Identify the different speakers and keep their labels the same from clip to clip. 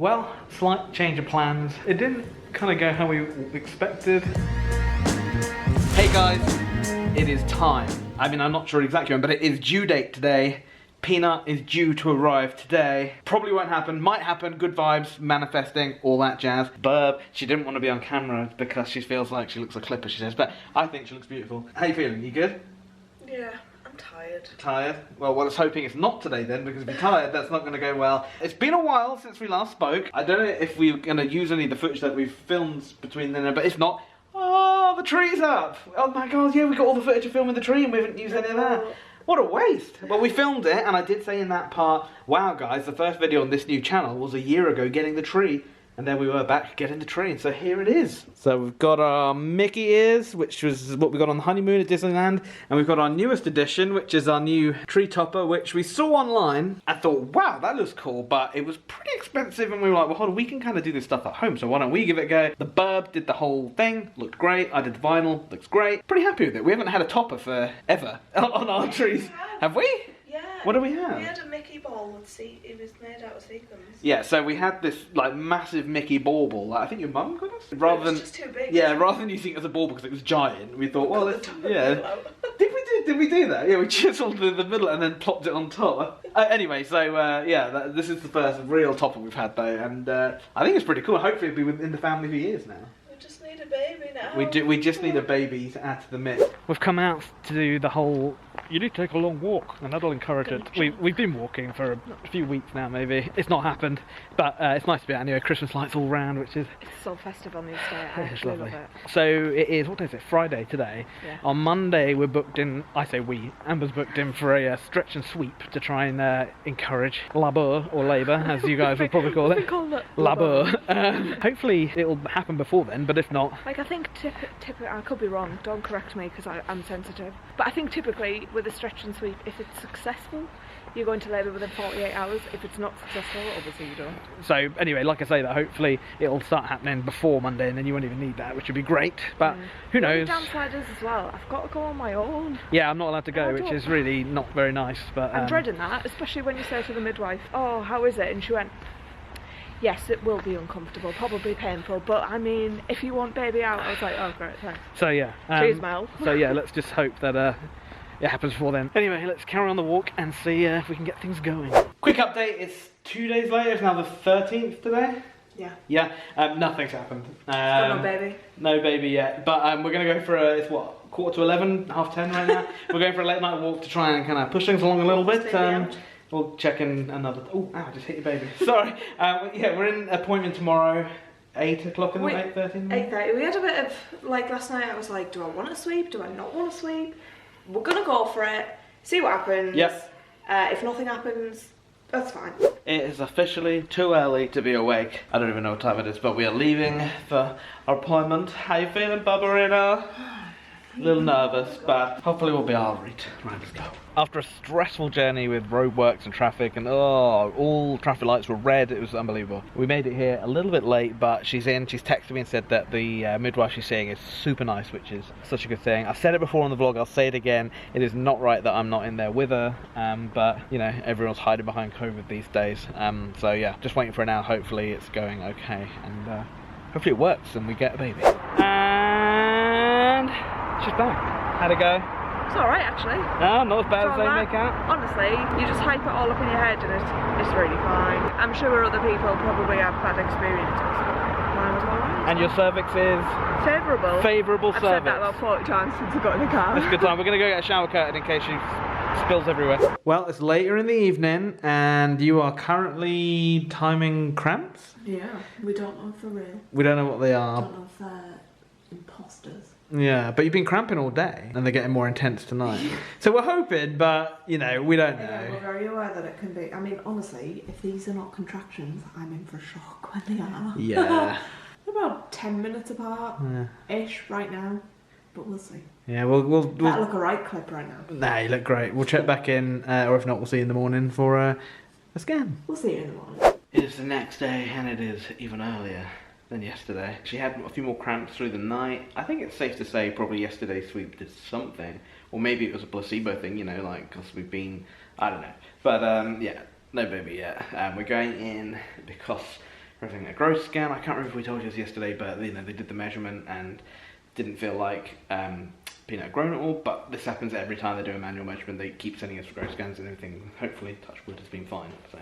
Speaker 1: Well, slight change of plans. It didn't kind of go how we expected. Hey guys, it is time. I mean, I'm not sure exactly when, but it is due date today. Peanut is due to arrive today. Probably won't happen, might happen, good vibes, manifesting, all that jazz. Burb, she didn't want to be on camera because she feels like she looks a clipper, she says, but I think she looks beautiful. How you feeling, you good?
Speaker 2: Yeah, I'm tired.
Speaker 1: Tired? Well, let's hoping it's not today then, because if you're tired, that's not going to go well. It's been a while since we last spoke. I don't know if we're going to use any of the footage that we've filmed between then, but if not, oh, the tree's up! Oh my god, yeah, we got all the footage of filming the tree and we haven't used any of that. What a waste! Well, we filmed it, and I did say in that part, wow guys, the first video on this new channel was a year ago getting the tree, and then we were back getting the tree, and so here it is. So we've got our Mickey ears, which was what we got on the honeymoon at Disneyland, and we've got our newest addition, which is our new tree topper, which we saw online. I thought, wow, that looks cool, but it was pretty expensive, and we were like, well, hold on, we can kind of do this stuff at home, so why don't we give it a go? The Burb did the whole thing, looked great. I did the vinyl, looks great. Pretty happy with it. We haven't had a topper forever on our trees, have we?
Speaker 2: Yeah.
Speaker 1: What do we have?
Speaker 2: We had a Mickey ball with it was made out of sequins.
Speaker 1: Yeah, so we had this like massive Mickey bauble that I think your mum got us.
Speaker 2: It was just too big.
Speaker 1: Yeah, rather than using it as a bauble because it was giant, we thought, well, let's, yeah. Did we do that? Yeah, we chiseled the middle and then plopped it on top. Anyway, so yeah, this is the first real topper we've had though, and I think it's pretty cool. Hopefully it'll be within the family for years now.
Speaker 2: We just need a baby now.
Speaker 1: We just need a baby to add to the mix. We've come out to do the whole, you need to take a long walk, and that'll encourage it. We've been walking for a few weeks now maybe. It's not happened, but it's nice to be out anyway. Christmas lights all round, which is...
Speaker 2: It's so festive on the estate, I actually love it.
Speaker 1: So it is, what day is it? Friday today.
Speaker 2: Yeah.
Speaker 1: On Monday we're booked in, I say we, Amber's booked in for a stretch and sweep to try and encourage labour, or labour, as you guys would probably call it.
Speaker 2: We call it
Speaker 1: labour. Hopefully it'll happen before then, but if not...
Speaker 2: Like I think, I could be wrong, don't correct me because I'm sensitive, but I think typically with a stretch and sweep, if it's successful, you're going to labour within 48 hours. If it's not successful, obviously you don't. So anyway, like I say, that hopefully it'll start happening before Monday, and then you won't even need that, which would be great. But who knows? The downside is as well, I've got to go on my own. Yeah, I'm not allowed to go, which is really not very nice. But I'm dreading that, especially when you say to the midwife, "Oh, how is it?" And she went, "Yes, it will be uncomfortable, probably painful, but I mean, if you want baby out," I was like, "Oh, great, thanks." So yeah. Cheers, Mel. So yeah, let's just hope that it happens before then. Anyway, let's carry on the walk and see if we can get things going. Quick update, it's 2 days later, it's now the 13th today. Yeah. Yeah, nothing's happened. Still no baby?
Speaker 1: No baby yet, but we're going to go for it's what, 9:45, 10:30 right now? We're going for a late night walk to try and kind of push things along a little bit. We'll check in another, oh, I just hit your baby. Sorry. Yeah, we're in appointment tomorrow. 8 o'clock in the 8:30?
Speaker 2: 8:30. We had a bit of, like last night I was like, do I want to sweep? Do I not want to sweep? We're gonna go for it, see what happens. Yep. If nothing happens, that's fine.
Speaker 1: It is officially too early to be awake. I don't even know what time it is, but we are leaving for our appointment. How you feeling, Barbarina? A little nervous, but hopefully we'll be alright. Right, let's go. After a stressful journey with roadworks and traffic, and all traffic lights were red, it was unbelievable. We made it here a little bit late, but she's texted me and said that the midwife she's seeing is super nice, which is such a good thing. I've said it before on the vlog, I'll say it again. It is not right that I'm not in there with her, but you know, everyone's hiding behind COVID these days. So yeah, just waiting for her now. Hopefully it's going okay, and hopefully it works and we get a baby. And she's back. How'd it go?
Speaker 2: It's alright actually.
Speaker 1: No, not as bad as they make out.
Speaker 2: Honestly, you just hype it all up in your head and it's really fine. I'm sure other people probably have bad experiences, but mine was alright.
Speaker 1: And your cervix is? Favourable. Favourable cervix.
Speaker 2: I've said that about 40 times since I got in the car.
Speaker 1: It's a good time. We're going to go get a shower curtain in case she spills everywhere. Well, it's later in the evening and you are currently timing cramps?
Speaker 2: Yeah, we don't know for real.
Speaker 1: We don't know what they are.
Speaker 2: We don't know if they're imposters.
Speaker 1: Yeah, but you've been cramping all day and they're getting more intense tonight. So we're hoping, but you know, we don't know.
Speaker 2: Yeah, we're very aware that it can be. I mean, honestly, if these are not contractions, I'm in for a shock when they are.
Speaker 1: Yeah.
Speaker 2: They're about 10 minutes apart ish right now, but we'll see.
Speaker 1: Yeah, we'll
Speaker 2: that look a right clip right now.
Speaker 1: Nah, you look great. We'll check back in, or if not, we'll see you in the morning for a scan.
Speaker 2: We'll see you in the morning.
Speaker 1: It is the next day and it is even earlier than yesterday. She had a few more cramps through the night. I think it's safe to say probably yesterday's sweep did something, or maybe it was a placebo thing, you know, like because we've been, I don't know. But yeah, no baby yet. We're going in because for everything. A growth scan, I can't remember if we told you this yesterday, but you know, they did the measurement and didn't feel like Peanut had grown at all, but this happens every time they do a manual measurement. They keep sending us for growth scans and everything. Hopefully, touch wood, has been fine. So.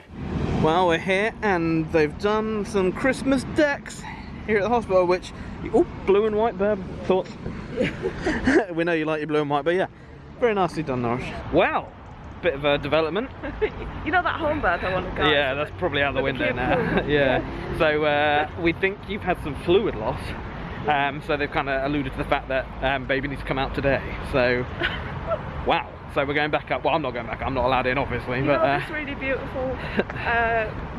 Speaker 1: Well, we're here and they've done some Christmas decks here at the hospital, which, oh, blue and white, Burb, thoughts? We know you like your blue and white, but yeah, very nicely done, Norris. Wow, bit of a development.
Speaker 2: You know that home birth I want to go?
Speaker 1: Yeah, that's probably out the window now. Yeah, so we think you've had some fluid loss. So they've kind of alluded to the fact that baby needs to come out today. So, wow. So we're going back up. Well, I'm not going back up. I'm not allowed in, obviously.
Speaker 2: You know this really beautiful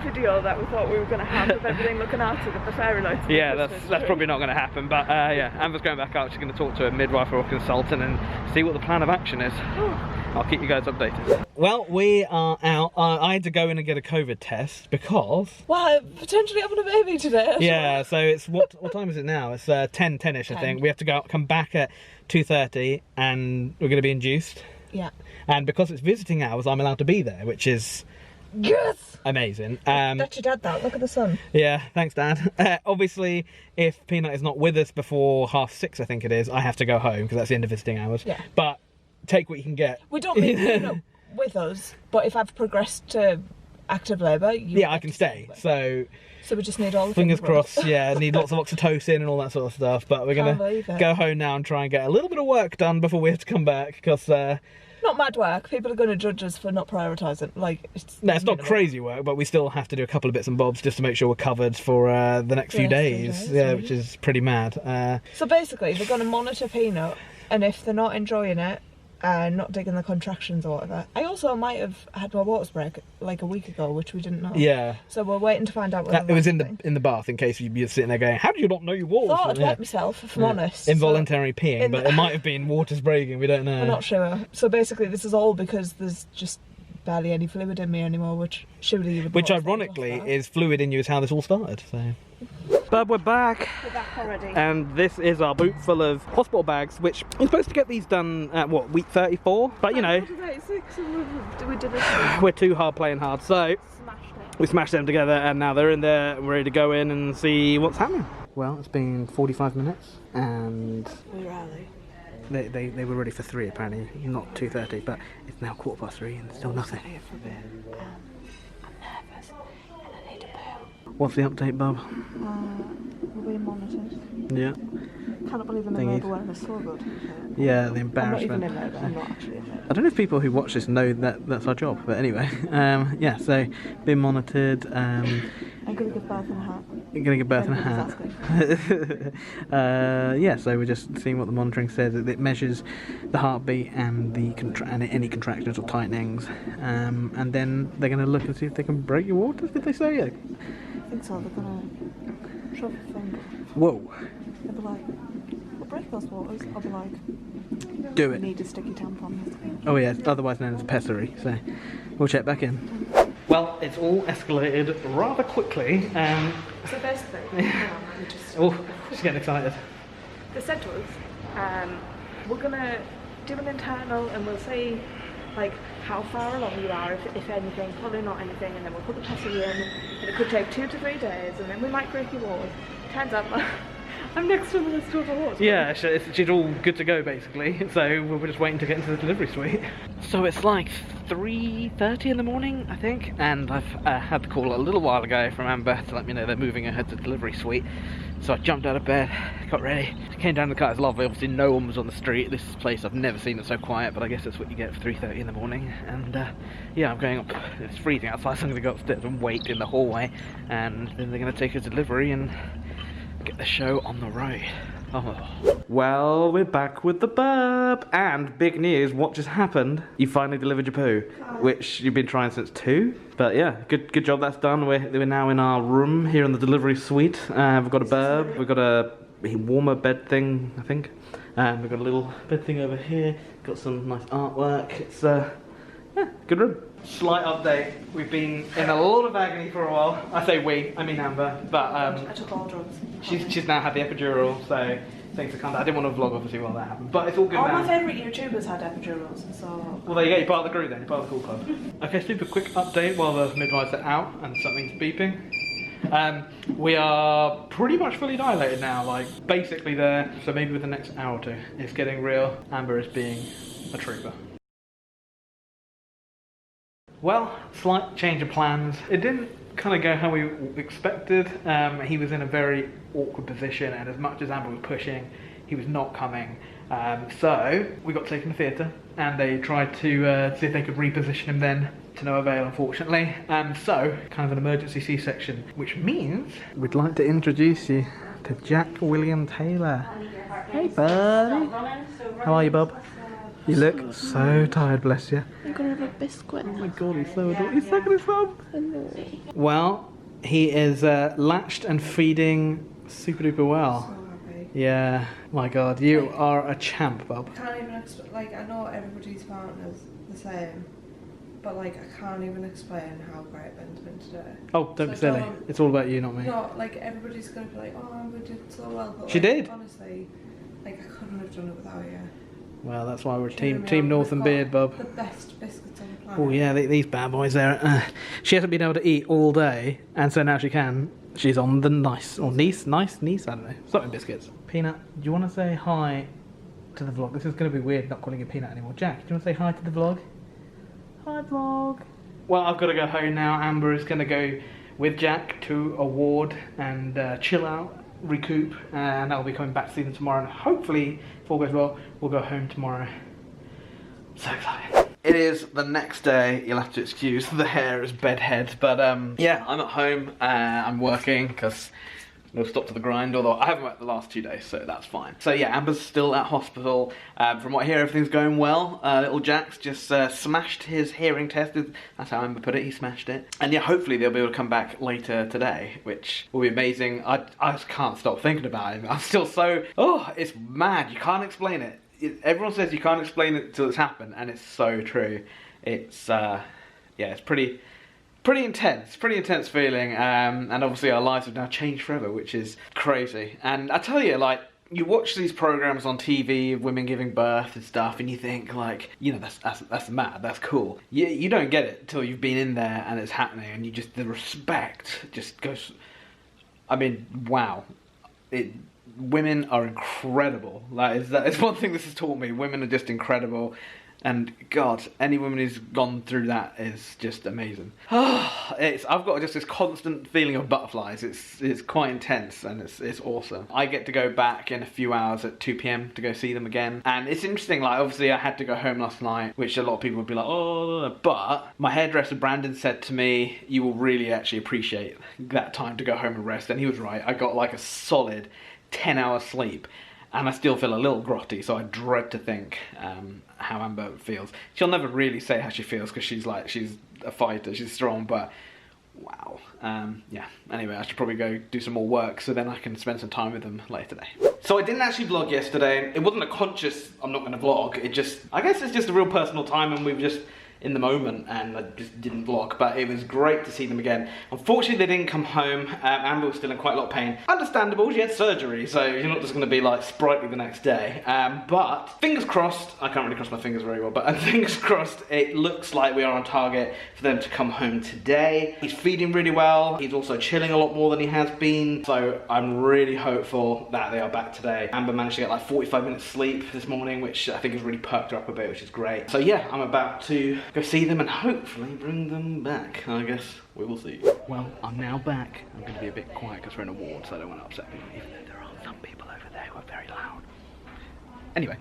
Speaker 2: video that we thought we were going to have of everything looking out of the fairy lights.
Speaker 1: Yeah, that's probably not going to happen. But yeah, Amber's going back up. She's going to talk to a midwife or a consultant and see what the plan of action is. I'll keep you guys updated. Well, we are out. I had to go in and get a COVID test because...
Speaker 2: Wow, potentially having a baby today.
Speaker 1: Yeah, so it's... What time is it now? It's 10-ish, I think. We have to come back at 2:30 and we're going to be induced.
Speaker 2: Yeah.
Speaker 1: And because it's visiting hours, I'm allowed to be there, which is...
Speaker 2: Yes!
Speaker 1: Amazing.
Speaker 2: That's your dad, that. Look at the sun.
Speaker 1: Yeah, thanks, Dad. Obviously, if Peanut is not with us before 6:30, I think it is, I have to go home because that's the end of visiting hours.
Speaker 2: Yeah.
Speaker 1: But take what you can get.
Speaker 2: We don't need Peanut with us, but if I've progressed to active labour,
Speaker 1: I can stay. So
Speaker 2: we just need all the
Speaker 1: fingers crossed. Yeah, need lots of oxytocin and all that sort of stuff. But we're gonna go home now and try and get a little bit of work done before we have to come back because.
Speaker 2: Not mad work. People are going to judge us for not prioritising. Like, it's
Speaker 1: not crazy work, but we still have to do a couple of bits and bobs just to make sure we're covered for the next few days. Yeah, which is pretty mad.
Speaker 2: So basically, they're going to monitor Peanut, and if they're not enjoying it, not digging the contractions or whatever. I also might have had my waters break like a week ago, which we didn't know.
Speaker 1: Yeah.
Speaker 2: So we're waiting to find out.
Speaker 1: It was in the bath, in case you're sitting there going, "How do you not know your waters?"
Speaker 2: I thought I'd wet myself, if I'm honest.
Speaker 1: Involuntary peeing, but it might have been waters breaking. We don't know.
Speaker 2: I'm not sure. So basically, this is all because there's just barely any fluid in me anymore, which surely you would.
Speaker 1: Which ironically is fluid in you is how this all started. So. But we're back.
Speaker 2: We're back already.
Speaker 1: And this is our boot full of hospital bags, which we're supposed to get these done at what, week 34? But you know,
Speaker 2: 36 and we did it.
Speaker 1: We're too hard playing hard, so we smashed them together and now they're in there and we're ready to go in and see what's happening. Well, it's been 45 minutes and
Speaker 2: We're early.
Speaker 1: They were ready for 3 apparently, not 2:30, but it's now 3:15 and still nothing.
Speaker 2: I'm nervous and I need a poo.
Speaker 1: What's the update, Bob?
Speaker 2: We're being monitored.
Speaker 1: Yeah.
Speaker 2: Cannot believe I'm in labour wearing a sword.
Speaker 1: Yeah, the embarrassment.
Speaker 2: I'm not even in labour, I'm not actually in labour.
Speaker 1: I don't know if people who watch this know that that's our job, but anyway. Yeah, so being monitored.
Speaker 2: I'm going to give birth in a hat.
Speaker 1: You're going to give birth in a hat. Yeah, so we're just seeing what the monitoring says. It measures the heartbeat and any contractions or tightenings, and then they're going to look and see if they can break your waters. Did they say? Yeah.
Speaker 2: I think so. They're going to shove a finger.
Speaker 1: Whoa.
Speaker 2: They'll be like, we'll break those waters. I'll be like,
Speaker 1: do it.
Speaker 2: We need a sticky tampon.
Speaker 1: Oh yeah, otherwise known as a pessary. So we'll check back in. Well, it's all escalated rather quickly.
Speaker 2: So basically,
Speaker 1: oh, she's getting excited.
Speaker 2: They said to us, we're gonna do an internal and we'll see like how far along you are, if anything, probably not anything, and then we'll put the pessary in, and it could take 2 to 3 days, and then we might break your waters. Turns out I'm next to the list of awards. Yeah, she's all good to go basically, so we're just waiting to get into the delivery suite. So it's like 3:30 in the morning, I think, and I've had the call a little while ago from Amber to let me know they're moving ahead to the delivery suite. So I jumped out of bed, got ready, came down to the car. It's lovely, obviously no one was on the street. This place, I've never seen it so quiet, but I guess that's what you get for 3:30 in the morning. And yeah, I'm going up, it's freezing outside, so I'm going to go upstairs and wait in the hallway, and then they're going to take a delivery and get the show on the road. Oh. Well, we're back with the burp, and big news, what just happened? You finally delivered your poo, which you've been trying since 2, but yeah, good job that's done. We're now in our room here in the delivery suite. We've got a burp, we've got a warmer bed thing, I think. We've got a little bed thing over here, got some nice artwork. It's yeah, good room. Slight update, we've been in a lot of agony for a while. I say we, I mean Amber, but I took all drugs.
Speaker 1: She's now had the epidural, so things are kind of, I didn't want to vlog obviously while that happened, but it's all good
Speaker 2: all
Speaker 1: now.
Speaker 2: All my favourite YouTubers had epidurals, so...
Speaker 1: Well there you go, you're part of the crew then, you're part of the cool club. Okay, super quick update while the midwives are out and something's beeping. We are pretty much fully dilated now, like basically there. So maybe with the next hour or two, it's getting real. Amber is being a trooper. Well, slight change of plans. It didn't kind of go how we expected. He was in a very awkward position, and as much as Amber was pushing, he was not coming. So we got taken to theatre, and they tried to see if they could reposition him then, to no avail, unfortunately. So kind of an emergency C-section, which means we'd like to introduce you to Jack William Taylor. Hey, buddy. How are you, Bob? You look so tired, bless you.
Speaker 3: I'm gonna have a biscuit.
Speaker 1: Oh my god, he's so adorable. He's sucking his thumb. Well, he is latched and feeding super duper well.
Speaker 3: So happy.
Speaker 1: Yeah, my god, you are a champ, Bob.
Speaker 3: I can't even explain, like, I know everybody's partner's the same, but like, I can't even explain how great Ben's been today.
Speaker 1: Oh, don't be silly. It's all about you, not me.
Speaker 3: No, like, everybody's gonna be like, oh, Amber did so well, but
Speaker 1: She
Speaker 3: like,
Speaker 1: did.
Speaker 3: honestly, like, I couldn't have done it without you.
Speaker 1: Well, that's why we're
Speaker 3: Do you know
Speaker 1: team
Speaker 3: what I mean?
Speaker 1: North and
Speaker 3: We've
Speaker 1: Beard,
Speaker 3: got
Speaker 1: Bob.
Speaker 3: the best biscuits on the planet.
Speaker 1: Oh yeah, these bad boys there. She hasn't been able to eat all day, and so now she can. She's on the nice, or nice, I don't know. Something biscuits. Peanut, do you want to say hi to the vlog? This is going to be weird not calling you Peanut anymore. Jack, do you want to say hi to the vlog? Hi, vlog. Well, I've got to go home now. Amber is going to go with Jack to a ward and chill out, recoup, and I'll be coming back to see them tomorrow. And hopefully, if all goes well, we'll go home tomorrow. So excited. It is the next day. You'll have to excuse the hair is bedhead, but yeah, I'm at home. I'm working because we'll stop to the grind. Although I haven't worked the last 2 days, so that's fine. So yeah, Amber's still at hospital. From what I hear, everything's going well. Little Jack's just smashed his hearing test. That's how Amber put it. He smashed it. And yeah, hopefully they'll be able to come back later today, which will be amazing. I just can't stop thinking about him. I'm still so it's mad. You can't explain it. Everyone says you can't explain it until it's happened, and it's so true. It's yeah, it's pretty intense feeling, and obviously our lives have now changed forever, which is crazy. And I tell you, like, you watch these programs on TV of women giving birth and stuff, and you think, like, you know, that's mad, that's cool. You don't get it until you've been in there and it's happening, and you just, the respect just goes. I mean, wow. Women are incredible. That is one thing this has taught me. Women are just incredible, and God, any woman who's gone through that is just amazing. I've got just this constant feeling of butterflies. It's quite intense, and it's awesome. I get to go back in a few hours at 2 PM to go see them again, and it's interesting. Like, obviously I had to go home last night, which a lot of people would be like, oh, but my hairdresser Brandon said to me, you will really actually appreciate that time to go home and rest, and he was right. I got like a solid 10 hours sleep, and I still feel a little grotty, so I dread to think how Amber feels. She'll never really say how she feels because she's a fighter, she's strong, but wow. Yeah, anyway, I should probably go do some more work so then I can spend some time with them later today. So I didn't actually vlog yesterday. It wasn't a conscious, I'm not going to vlog, I guess it's just a real personal time, and we've just in the moment, and I just didn't vlog, but it was great to see them again. Unfortunately, they didn't come home. Amber was still in quite a lot of pain. Understandable, she had surgery, so you're not just going to be like sprightly the next day. But fingers crossed, I can't really cross my fingers very well, but fingers crossed, it looks like we are on target for them to come home today. He's feeding really well. He's also chilling a lot more than he has been, so I'm really hopeful that they are back today. Amber managed to get like 45 minutes sleep this morning, which I think has really perked her up a bit, which is great. So yeah, I'm about to go see them and hopefully bring them back. I guess we will see. Well, I'm now back. I'm going to be a bit quiet because we're in a ward, so I don't want to upset people, even though there are some people over there who are very loud. Anyway,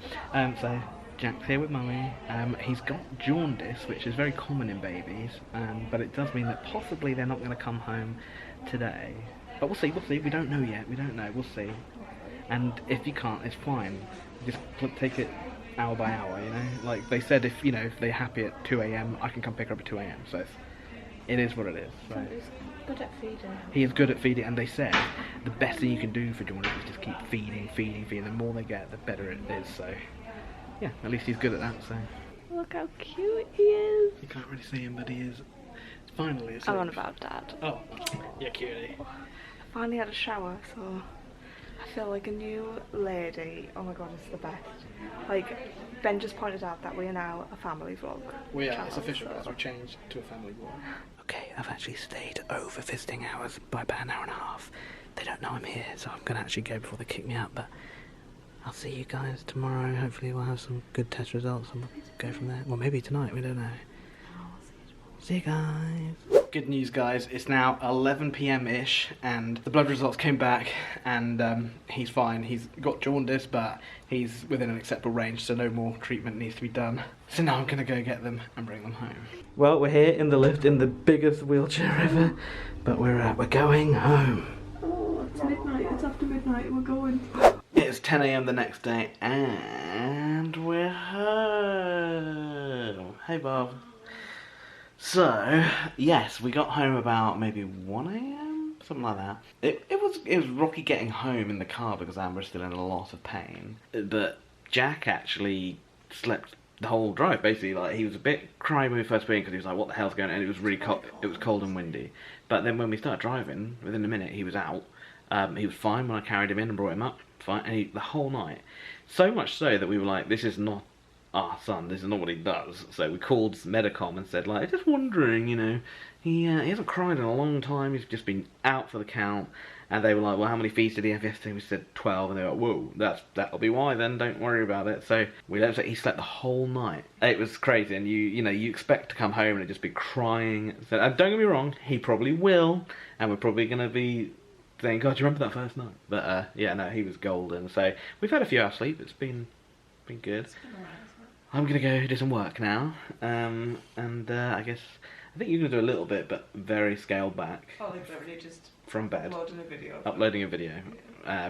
Speaker 1: so Jack's here with Mummy. He's got jaundice, which is very common in babies, but it does mean that possibly they're not going to come home today. But we'll see, we don't know yet, we'll see. And if you can't, it's fine. Just take it hour by hour, you know? Like they said, if they're happy at 2 AM, I can come pick her up at 2 AM, so it is what it is. So.
Speaker 3: He's good at feeding.
Speaker 1: He is good at feeding, and they said the best thing you can do for jaundice is just keep feeding. The more they get, the better it is, so yeah, at least he's good at that, so.
Speaker 3: Look how cute he is.
Speaker 1: You can't really see him, but he is. Finally,
Speaker 3: I'm on about Dad.
Speaker 1: Oh, yeah, cutie.
Speaker 3: I finally had a shower, so I feel like a new lady. Oh my god, it's the best. Like,
Speaker 2: Ben just pointed out that we are now a family vlog.
Speaker 1: We are.
Speaker 2: channel,
Speaker 1: It's official,
Speaker 2: so-
Speaker 1: guys. We've changed to a family vlog. Okay, I've actually stayed over visiting hours by about an hour and a half. They don't know I'm here, so I'm gonna actually go before they kick me out. But I'll see you guys tomorrow. Hopefully, we'll have some good test results and we'll go from there. Well, maybe tonight. We don't know. See you guys. Good news, guys. It's now 11 p.m.-ish, and the blood results came back, and he's fine. He's got jaundice, but he's within an acceptable range, so no more treatment needs to be done. So now I'm gonna go get them and bring them home. Well, we're here in the lift in the biggest wheelchair ever, but we're going home.
Speaker 3: Oh, it's midnight. It's after midnight. We're going.
Speaker 1: It's 10 a.m. the next day, and we're home. Hey, Bob. So, yes, we got home about maybe 1 a.m, something like that. It was rocky getting home in the car because Amber's still in a lot of pain. But Jack actually slept the whole drive, basically. Like, he was a bit crying when we first went in because he was like, what the hell's going on? And it was really cold, it was cold and windy. But then when we started driving, within a minute he was out. He was fine when I carried him in and brought him up, fine, and the whole night. So much so that we were like, this is not our son, this is not what he does. So we called Medicom and said, like, just wondering, you know, he hasn't cried in a long time, he's just been out for the count. And they were like, well, how many feeds did he have yesterday? We said 12, and they were like, whoa, that'll be why then, don't worry about it. So we let him say he slept the whole night. It was crazy, and you know, you expect to come home and just be crying. So, and don't get me wrong, he probably will, and we're probably going to be saying, God, do you remember that first night? But yeah, no, he was golden. So we've had a few hours sleep, it's been good. I'm gonna go do some work now, and I think you're gonna do a little bit, but very scaled back.
Speaker 3: Oh, like literally just
Speaker 1: from bed.
Speaker 3: Uploading a video.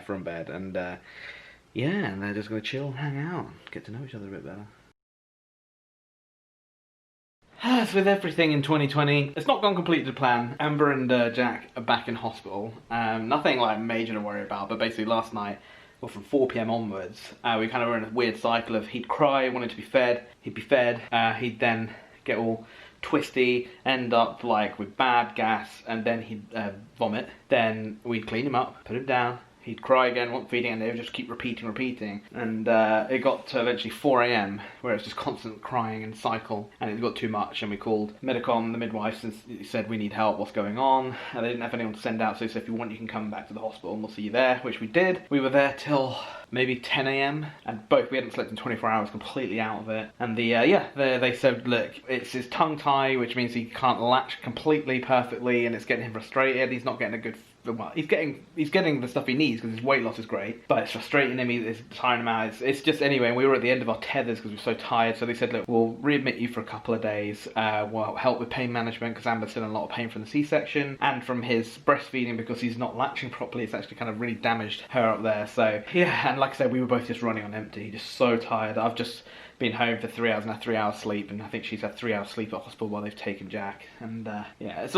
Speaker 1: From bed, and yeah, and they're just gonna chill, and hang out, get to know each other a bit better. As with everything in 2020, it's not gone completely to plan. Amber and Jack are back in hospital. Nothing like major to worry about, but basically last night, well, from 4 p.m. onwards, we kind of were in a weird cycle of he'd cry, wanted to be fed, he'd be fed, he'd then get all twisty, end up like with bad gas, and then he'd vomit. Then we'd clean him up, put him down, he'd cry again, want feeding, and they would just keep repeating. And it got to eventually 4 a.m, where it's just constant crying and cycle, and it got too much, and we called Medicom, the midwife, and said, we need help, what's going on? And they didn't have anyone to send out, so they said, if you want, you can come back to the hospital, and we'll see you there, which we did. We were there till maybe 10 a.m, and we hadn't slept in 24 hours, completely out of it. And they said, look, it's his tongue tie, which means he can't latch completely perfectly, and it's getting him frustrated, he's not getting a good, well, he's getting the stuff he needs because his weight loss is great, but it's frustrating him, it's tiring him out, it's just, anyway, and we were at the end of our tethers because we were so tired, so they said, look, we'll readmit you for a couple of days, we'll help with pain management because Amber's still in a lot of pain from the C-section, and from his breastfeeding because he's not latching properly, it's actually kind of really damaged her up there, so, yeah, and like I said, we were both just running on empty, just so tired. I've just been home for 3 hours and had 3 hours sleep, and I think she's had 3 hours sleep at hospital while they've taken Jack, and yeah,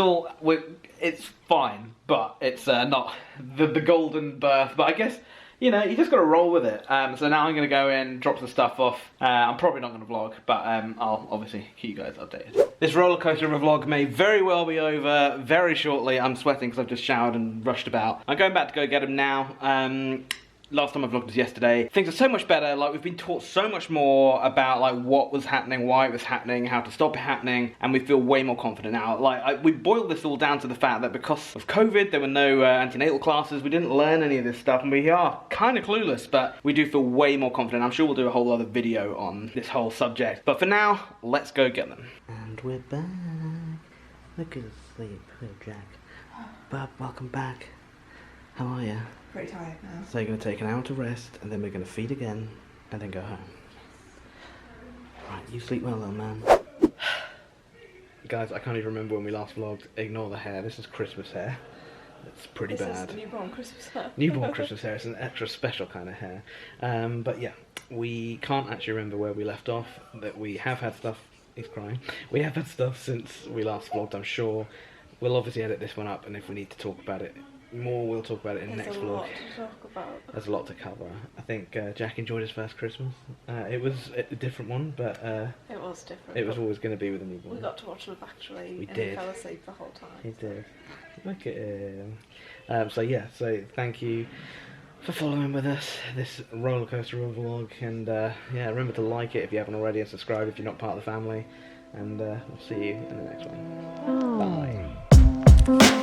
Speaker 1: it's fine, but it's not the golden birth, but I guess, you know, you just got to roll with it. So now I'm going to go in, drop some stuff off. I'm probably not going to vlog, but I'll obviously keep you guys updated. This roller coaster of a vlog may very well be over very shortly. I'm sweating because I've just showered and rushed about. I'm going back to go get him now. Last time I vlogged was yesterday. Things are so much better, like we've been taught so much more about like what was happening, why it was happening, how to stop it happening, and we feel way more confident now. Like we boiled this all down to the fact that because of COVID, there were no antenatal classes, we didn't learn any of this stuff, and we are kind of clueless, but we do feel way more confident. I'm sure we'll do a whole other video on this whole subject, but for now, let's go get them. And we're back. Look at us sleep, little Jack. Bub, welcome back. How are you?
Speaker 3: Pretty tired now.
Speaker 1: So you're going to take an hour to rest, and then we're going to feed again, and then go home. Right, you sleep well, little man. Guys, I can't even remember when we last vlogged. Ignore the hair. This is Christmas hair. It's pretty bad.
Speaker 3: This is newborn Christmas hair.
Speaker 1: Newborn Christmas hair. It's an extra special kind of hair. But yeah, we can't actually remember where we left off. That we have had stuff. He's crying. We have had stuff since we last vlogged, I'm sure. We'll obviously edit this one up, and if we need to talk about it more, we'll talk about it in the next vlog.
Speaker 3: There's a lot to talk about.
Speaker 1: There's a lot to cover. I think Jack enjoyed his first Christmas. It was a different one, but
Speaker 3: it was different.
Speaker 1: it was always going to be with a newborn.
Speaker 3: We got to watch Love Actually,
Speaker 1: We
Speaker 3: and
Speaker 1: did.
Speaker 3: he fell asleep the whole time.
Speaker 1: He did. Look at him. So yeah, so thank you for following with us this roller coaster of a vlog, and yeah, remember to like it if you haven't already, and subscribe if you're not part of the family, and we'll see you in the next one. Bye.